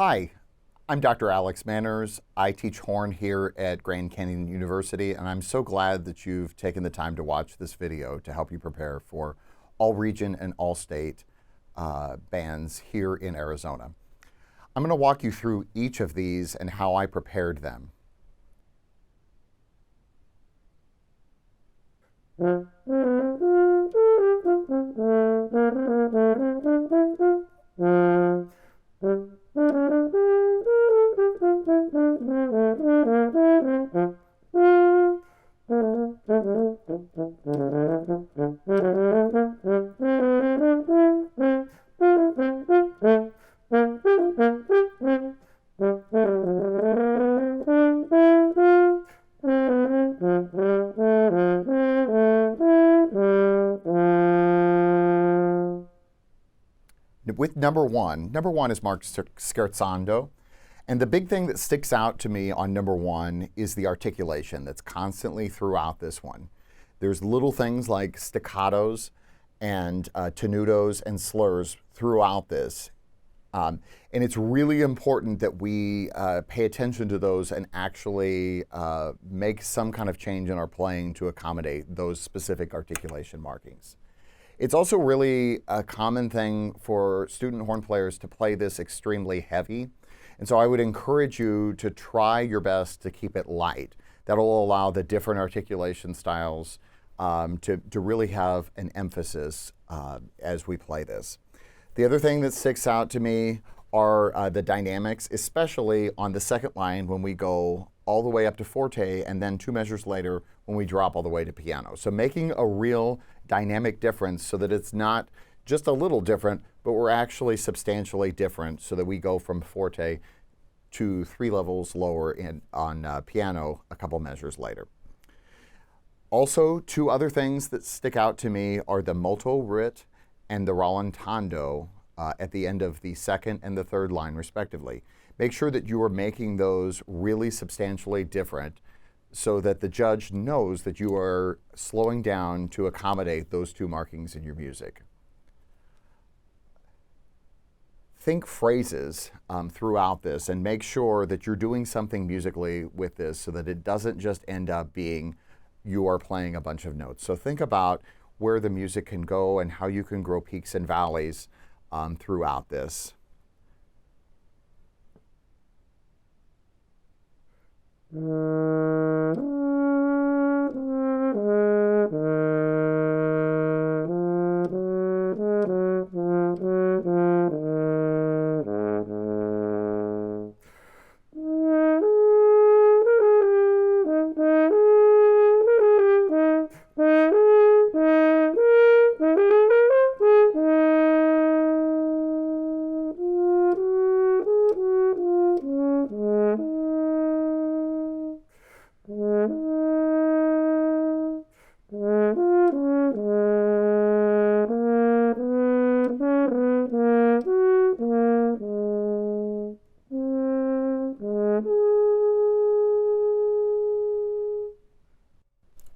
Hi, I'm Dr. Alex Manners. I teach horn here at Grand Canyon University, and I'm so glad that you've taken the time to watch this video to help you prepare for all region and all state bands here in Arizona. I'm going to walk you through each of these and how I prepared them. With number one is marked scherzando. And the big thing that sticks out to me on number one is the articulation that's constantly throughout this one. There's little things like staccatos and tenutos and slurs throughout this. And it's really important that we pay attention to those and actually make some kind of change in our playing to accommodate those specific articulation markings. It's also really a common thing for student horn players to play this extremely heavy. And so I would encourage you to try your best to keep it light. That'll allow the different articulation styles to really have an emphasis as we play this. The other thing that sticks out to me are the dynamics, especially on the second line when we go all the way up to forte and then 2 measures later when we drop all the way to piano. So making a real dynamic difference so that it's not just a little different, but we're actually substantially different so that we go from forte to 3 levels lower on piano a couple measures later. Also, 2 other things that stick out to me are the molto rit and the rallentando at the end of the second and the third line respectively. Make sure that you are making those really substantially different so that the judge knows that you are slowing down to accommodate those 2 markings in your music. Think phrases throughout this and make sure that you're doing something musically with this so that it doesn't just end up being you are playing a bunch of notes. So think about where the music can go and how you can grow peaks and valleys throughout this.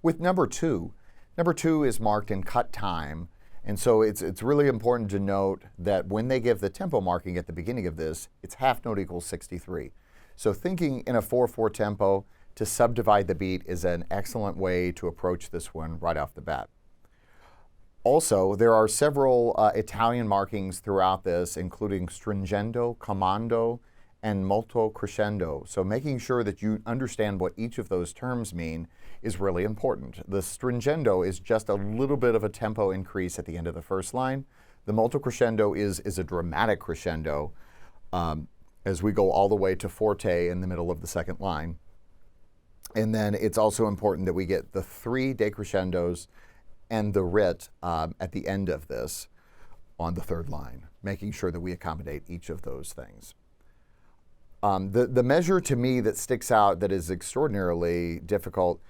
With number two is marked in cut time, and so it's really important to note that when they give the tempo marking at the beginning of this, it's half note equals 63. So thinking in a 4/4 tempo to subdivide the beat is an excellent way to approach this one right off the bat. Also, there are several Italian markings throughout this, including stringendo, comando, and molto crescendo. So making sure that you understand what each of those terms mean is really important. The stringendo is just a little bit of a tempo increase at the end of the first line. The molto crescendo is a dramatic crescendo as we go all the way to forte in the middle of the second line. And then it's also important that we get the 3 decrescendos and the rit at the end of this on the third line, making sure that we accommodate each of those things. The measure to me that sticks out that is extraordinarily difficult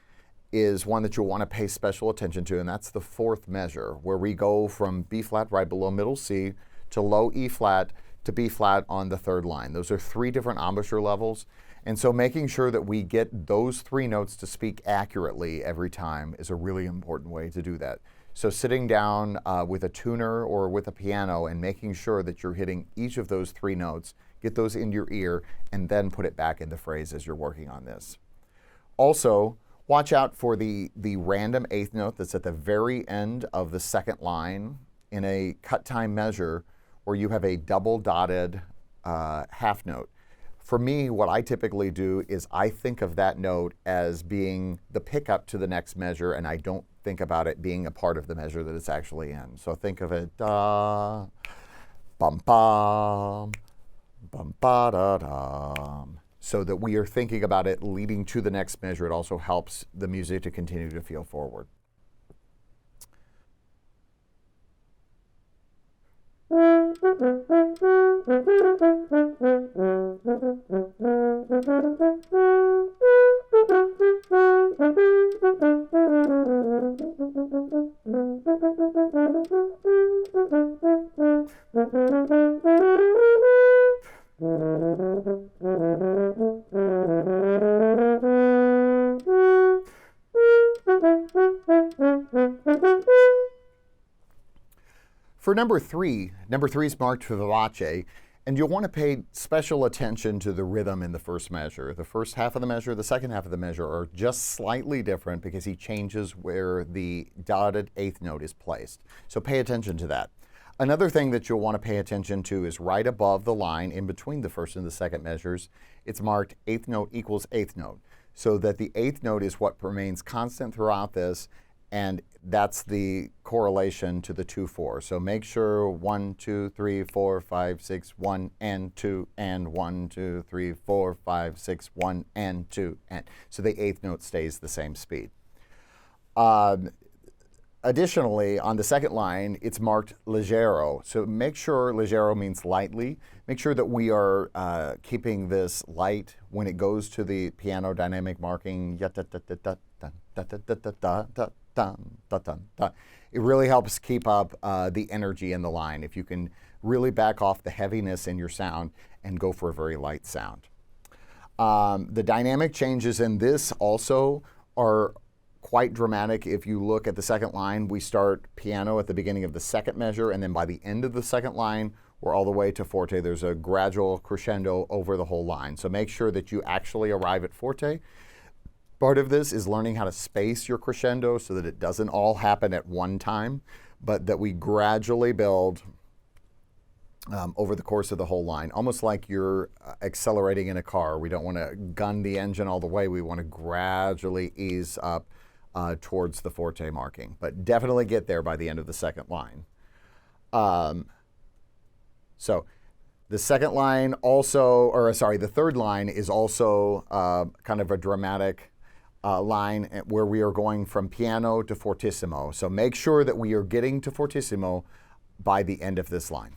is one that you'll want to pay special attention to, and that's the 4th measure, where we go from B flat right below middle C to low E flat to B flat on the third line. Those are 3 different embouchure levels, and so making sure that we get those 3 notes to speak accurately every time is a really important way to do that. So sitting down with a tuner or with a piano and making sure that you're hitting each of those 3 notes get those in your ear, and then put it back in the phrase as you're working on this. Also, watch out for the random eighth note that's at the very end of the second line in a cut time measure where you have a double dotted half note. For me, what I typically do is I think of that note as being the pickup to the next measure, and I don't think about it being a part of the measure that it's actually in. So think of it da, bum bum, bum ba da dum. So that we are thinking about it leading to the next measure. It also helps the music to continue to feel forward. For number three is marked vivace, and you'll want to pay special attention to the rhythm in the first measure. The first half of the measure, the second half of the measure are just slightly different because he changes where the dotted eighth note is placed. So pay attention to that. Another thing that you'll want to pay attention to is right above the line in between the first and the second measures, it's marked eighth note equals eighth note, so that the eighth note is what remains constant throughout this, and that's the correlation to the 2/4. So make sure 1, 2, 3, 4, 5, 6, 1, and 2, and 1, 2, 3, 4, 5, 6, 1, and 2, and so the eighth note stays the same speed. Additionally, on the second line, it's marked leggero. So make sure leggero means lightly. Make sure that we are keeping this light when it goes to the piano dynamic marking. It really helps keep up the energy in the line if you can really back off the heaviness in your sound and go for a very light sound. The dynamic changes in this also are quite dramatic. If you look at the second line, we start piano at the beginning of the second measure, and then by the end of the second line, we're all the way to forte. There's a gradual crescendo over the whole line. So make sure that you actually arrive at forte. Part of this is learning how to space your crescendo so that it doesn't all happen at one time, but that we gradually build over the course of the whole line, almost like you're accelerating in a car. We don't want to gun the engine all the way. We want to gradually ease up towards the forte marking, but definitely get there by the end of the second line. So the second line also, or sorry, the third line is also kind of a dramatic line where we are going from piano to fortissimo. So make sure that we are getting to fortissimo by the end of this line.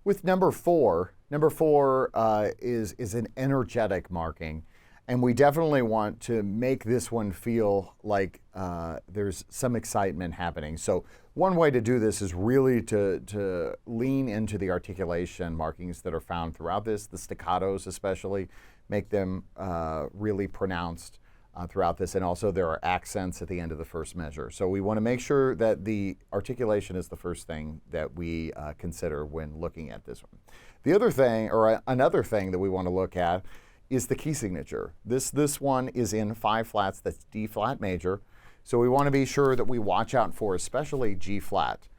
With number four is an energetic marking, and we definitely want to make this one feel like there's some excitement happening. So one way to do this is really to lean into the articulation markings that are found throughout this, the staccatos especially, make them really pronounced throughout this, and also there are accents at the end of the first measure. So we want to make sure that the articulation is the first thing that we consider when looking at this one. The other thing, or another thing that we want to look at, is the key signature. This one is in 5 flats, that's D flat major. So we want to be sure that we watch out for especially G flat.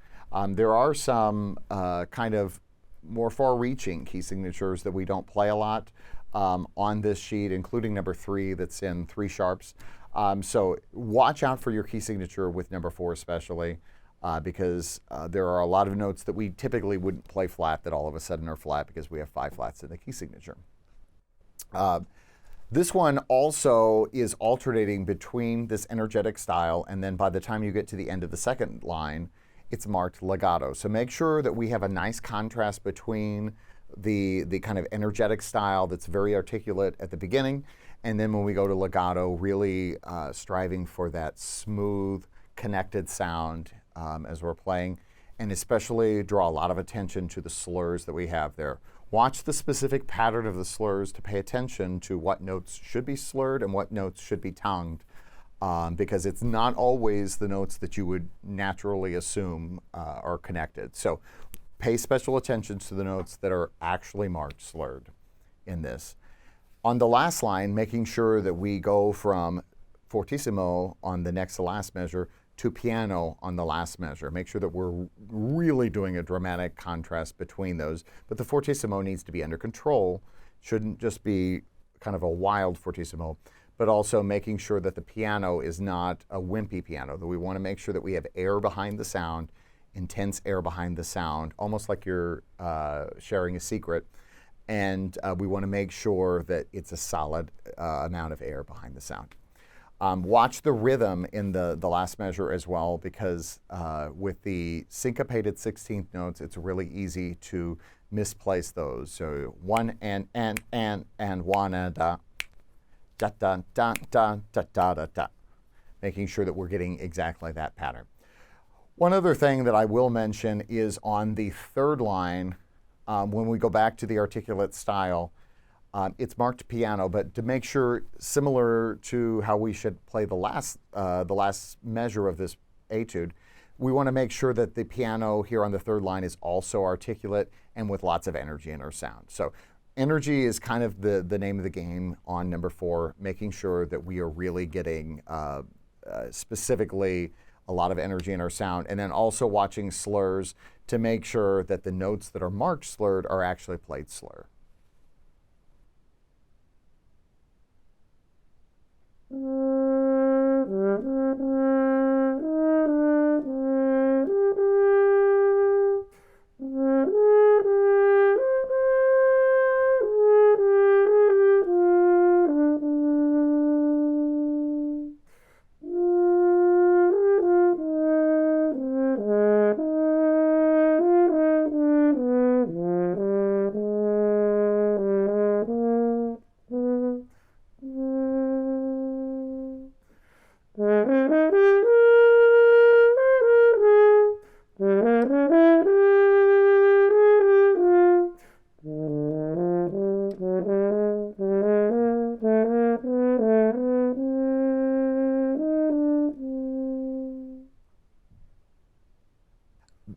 There are some kind of more far-reaching key signatures that we don't play a lot on this sheet, including number 3 that's in 3 sharps. So watch out for your key signature with number 4 especially, because there are a lot of notes that we typically wouldn't play flat that all of a sudden are flat because we have 5 flats in the key signature. This one also is alternating between this energetic style, and then by the time you get to the end of the second line, it's marked legato. So make sure that we have a nice contrast between the kind of energetic style that's very articulate at the beginning, and then when we go to legato, really striving for that smooth, connected sound as we're playing, and especially draw a lot of attention to the slurs that we have there. Watch the specific pattern of the slurs to pay attention to what notes should be slurred and what notes should be tongued, because it's not always the notes that you would naturally assume are connected. So pay special attention to the notes that are actually marked slurred in this. On the last line, making sure that we go from fortissimo on the next to last measure to piano on the last measure. Make sure that we're really doing a dramatic contrast between those. But the fortissimo needs to be under control. Shouldn't just be kind of a wild fortissimo, but also making sure that the piano is not a wimpy piano, that we want to make sure that we have air behind the sound, intense air behind the sound, almost like you're sharing a secret. And we want to make sure that it's a solid amount of air behind the sound. Watch the rhythm in the last measure as well, because with the syncopated 16th notes, it's really easy to misplace those. So one and one and da da da da da da da da, making sure that we're getting exactly that pattern. One other thing that I will mention is on the third line, when we go back to the articulate style, it's marked piano, but to make sure, similar to how we should play the last measure of this etude, we want to make sure that the piano here on the third line is also articulate and with lots of energy in our sound. So energy is kind of the name of the game on number 4, making sure that we are really getting specifically a lot of energy in our sound, and then also watching slurs to make sure that the notes that are marked slurred are actually played slur.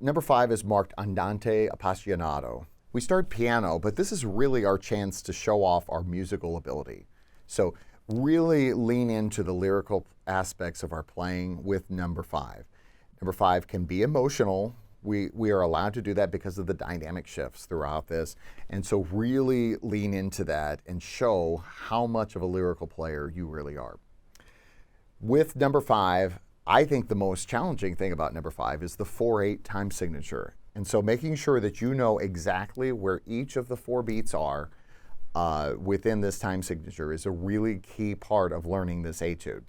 Number 5 is marked andante appassionato. We start piano, but this is really our chance to show off our musical ability. So really lean into the lyrical aspects of our playing with number 5. Number 5 can be emotional. We are allowed to do that because of the dynamic shifts throughout this. And so really lean into that and show how much of a lyrical player you really are. With number 5, I think the most challenging thing about number 5 is the 4/8 time signature. And so making sure that you know exactly where each of the 4 beats are within this time signature is a really key part of learning this etude.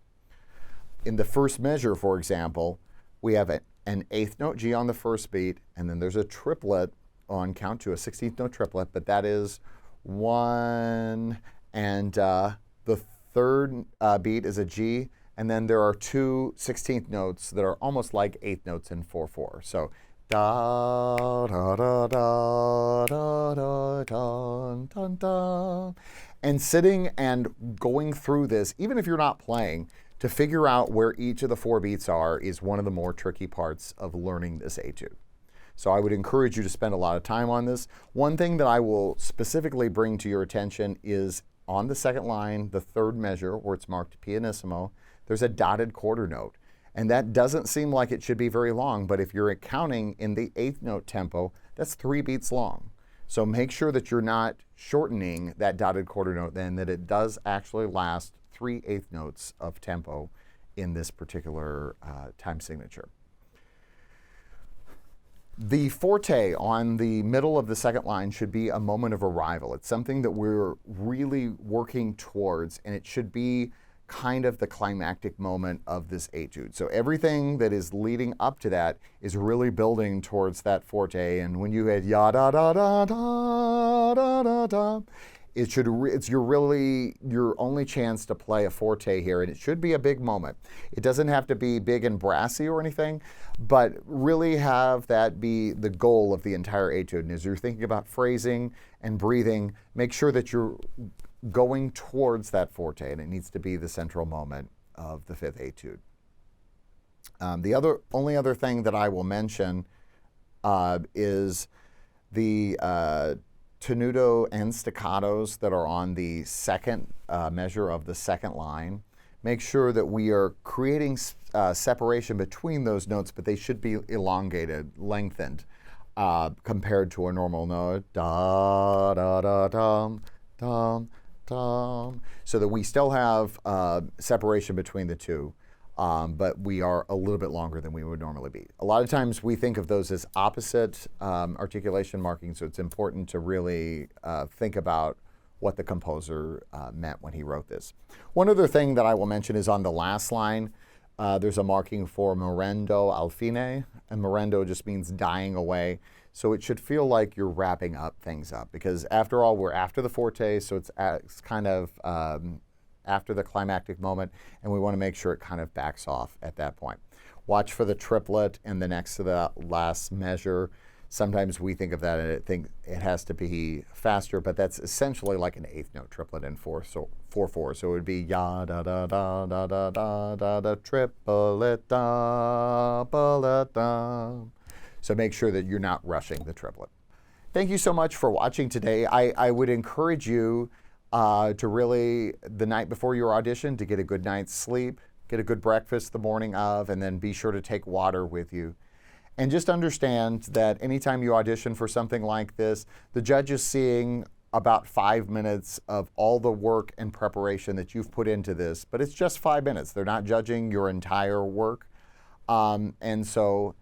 In the first measure, for example, we have an 8th note G on the first beat, and then there's a triplet on count 2, a 16th note triplet, but that is 1, and the third beat is a G, and then there are 2 16th notes that are almost like 8th notes in 4/4. So da da da da da da da da da. And sitting and going through this, even if you're not playing, to figure out where each of the 4 beats are is one of the more tricky parts of learning this etude. So I would encourage you to spend a lot of time on this. One thing that I will specifically bring to your attention is on the second line, the third measure, where it's marked pianissimo, there's a dotted quarter note. And that doesn't seem like it should be very long, but if you're counting in the 8th note tempo, that's 3 beats long. So make sure that you're not shortening that dotted quarter note then, that it does actually last 3/8 notes of tempo in this particular time signature. The forte on the middle of the second line should be a moment of arrival. It's something that we're really working towards, and it should be kind of the climactic moment of this etude. So everything that is leading up to that is really building towards that forte. And when you hit ya da da da da da da da, it's your only chance to play a forte here, and it should be a big moment. It doesn't have to be big and brassy or anything, but really have that be the goal of the entire etude. And as you're thinking about phrasing and breathing, make sure that you're going towards that forte, and it needs to be the central moment of the fifth etude. The only other thing that I will mention is the tenuto and staccatos that are on the second measure of the second line. Make sure that we are creating separation between those notes, but they should be elongated, lengthened, compared to a normal note. Da da da dum dum dum. So that we still have separation between the two, but we are a little bit longer than we would normally be. A lot of times we think of those as opposite articulation markings, so it's important to really think about what the composer meant when he wrote this. One other thing that I will mention is on the last line, there's a marking for morendo al fine, and morendo just means dying away. So it should feel like you're wrapping up things up, because after all, we're after the forte, so it's kind of after the climactic moment, and we want to make sure it kind of backs off at that point. Watch for the triplet in the next to the last measure. Sometimes we think of that and think it has to be faster, but that's essentially like an eighth note triplet in 4/4. So it would be ya da da da da da da da da triplet da da da. So make sure that you're not rushing the triplet. Thank you so much for watching today. I would encourage you to really, the night before your audition, to get a good night's sleep, get a good breakfast the morning of, and then be sure to take water with you. And just understand that anytime you audition for something like this, the judge is seeing about 5 minutes of all the work and preparation that you've put into this, but it's just 5 minutes. They're not judging your entire work. And so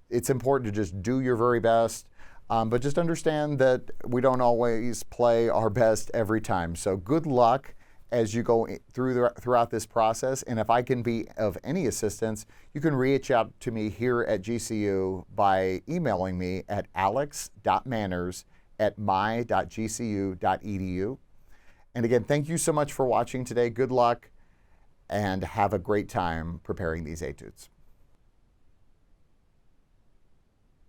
it's important to just do your very best, but just understand that we don't always play our best every time. So good luck as you go throughout this process. And if I can be of any assistance, you can reach out to me here at GCU by emailing me at alex.manners@my.gcu.edu. And again, thank you so much for watching today. Good luck, and have a great time preparing these etudes.